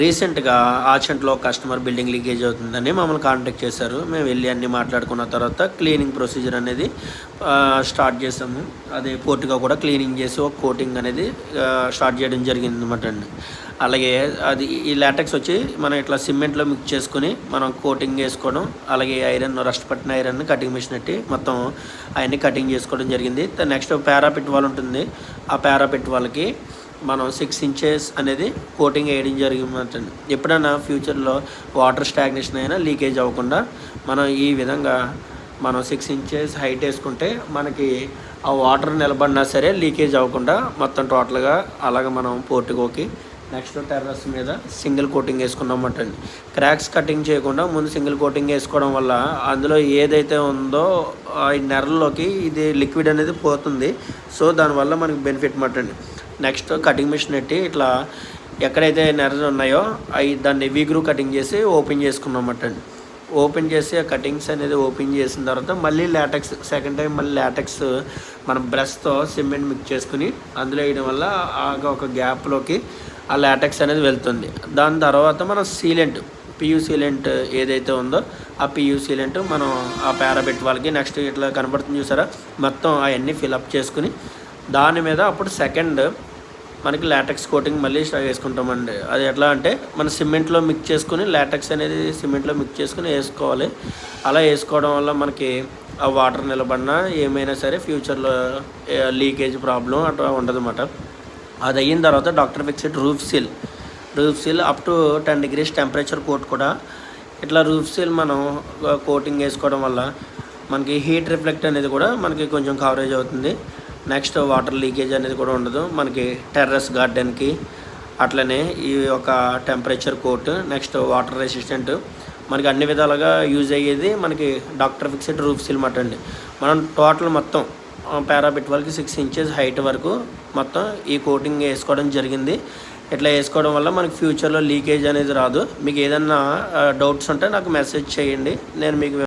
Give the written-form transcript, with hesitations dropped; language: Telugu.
రీసెంట్గా ఆచంట్లో కస్టమర్ బిల్డింగ్ లీకేజ్ అవుతుందని మమ్మల్ని కాంటాక్ట్ చేశారు. మేము వెళ్ళి అన్నీ మాట్లాడుకున్న తర్వాత క్లీనింగ్ ప్రొసీజర్ అనేది స్టార్ట్ చేసాము. అదే పూర్తిగా కూడా క్లీనింగ్ చేసి ఒక కోటింగ్ అనేది స్టార్ట్ చేయడం జరిగింది అనమాట అండి. అలాగే అది ఈ లాటెక్స్ వచ్చి మనం ఇట్లా సిమెంట్లో మిక్స్ చేసుకుని మనం కోటింగ్ వేసుకోవడం, అలాగే ఐరన్ రస్ట్ పట్టిన ఐరన్ కటింగ్ మిషన్ పెట్టి మొత్తం అవన్నీ కటింగ్ చేసుకోవడం జరిగింది. నెక్స్ట్ పారాపిట్ వాల్ ఉంటుంది. ఆ పారాపిట్ వాళ్ళకి మనం 6 ఇంచెస్ అనేది కోటింగ్ వేయడం జరిగిందంటండి. ఎప్పుడైనా ఫ్యూచర్లో వాటర్ స్టాగ్నేషన్ అయినా లీకేజ్ అవ్వకుండా మనం ఈ విధంగా మనం 6 ఇంచెస్ హైట్ వేసుకుంటే మనకి ఆ వాటర్ నిలబడినా సరే లీకేజ్ అవ్వకుండా మొత్తం టోటల్గా అలాగ మనం పోర్టికోకి నెక్స్ట్ టెర్రస్ మీద సింగిల్ కోటింగ్ వేసుకున్నామంటండి. క్రాక్స్ కటింగ్ చేయకుండా ముందు సింగిల్ కోటింగ్ వేసుకోవడం వల్ల అందులో ఏదైతే ఉందో ఈ నెరల్లోకి ఇది లిక్విడ్ అనేది పోతుంది. సో దానివల్ల మనకి బెనిఫిట్ మటండి. నెక్స్ట్ కటింగ్ మిషన్ పెట్టి ఇట్లా ఎక్కడైతే నెరలు ఉన్నాయో అవి దాన్ని వీగ్రూ కటింగ్ చేసి ఓపెన్ చేసుకున్నామటండి. ఓపెన్ చేసి ఆ కటింగ్స్ అనేది ఓపెన్ చేసిన తర్వాత మళ్ళీ లాటెక్స్ సెకండ్ టైం మళ్ళీ లాటెక్స్ మనం బ్రష్తో సిమెంట్ మిక్స్ చేసుకుని అందులో వేయడం వల్ల ఒక గ్యాప్లోకి ఆ లాటెక్స్ అనేది వెళ్తుంది. దాని తర్వాత మనం సీలెంట్ పియూ సీలెంట్ ఏదైతే ఉందో ఆ పియూ సీలెంట్ మనం ఆ పారాబెట్ వాళ్ళకి నెక్స్ట్ ఇట్లా కనబడుతుంది చూసారా, మొత్తం అవన్నీ ఫిల్అప్ చేసుకుని దాని మీద అప్పుడు సెకండ్ మనకి లాటెక్స్ కోటింగ్ మళ్ళీ వేసుకుంటామండి. అది ఎట్లా అంటే మన సిమెంట్లో మిక్స్ చేసుకుని లాటెక్స్ అనేది సిమెంట్లో మిక్స్ చేసుకుని వేసుకోవాలి. అలా వేసుకోవడం వల్ల మనకి ఆ వాటర్ నిలబడినా ఏమైనా సరే ఫ్యూచర్లో లీకేజ్ ప్రాబ్లం అట్లా ఉండదన్నమాట. అది అయిన తర్వాత doctor fixed roof seal up to 10 degrees temperature coat కూడా ఇట్లా రూఫ్ సీల్ మనం కోటింగ్ వేసుకోవడం వల్ల మనకి హీట్ రిఫ్లెక్ట్ అనేది కూడా మనకి కొంచెం కవరేజ్ అవుతుంది. నెక్స్ట్ వాటర్ లీకేజ్ అనేది కూడా ఉండదు మనకి టెర్రస్ గార్డెన్కి. అట్లనే ఈ ఒక temperature coat next water resistant మనకి అన్ని విధాలుగా యూజ్ అయ్యేది మనకి డాక్టర్ ఫిక్స్డ్ రూఫ్ సీల్ మాట అండి. మనం టోటల్ మొత్తం పారాబిట్ వాళ్ళకి 6 ఇంచెస్ హైట్ వరకు మొత్తం ఈ కోటింగ్ వేసుకోవడం జరిగింది. ఇట్లా వేసుకోవడం వల్ల మనకి ఫ్యూచర్లో లీకేజ్ అనేది రాదు. మీకు ఏదన్నా డౌట్స్ ఉంటే నాకు మెసేజ్ చేయండి, నేను మీకు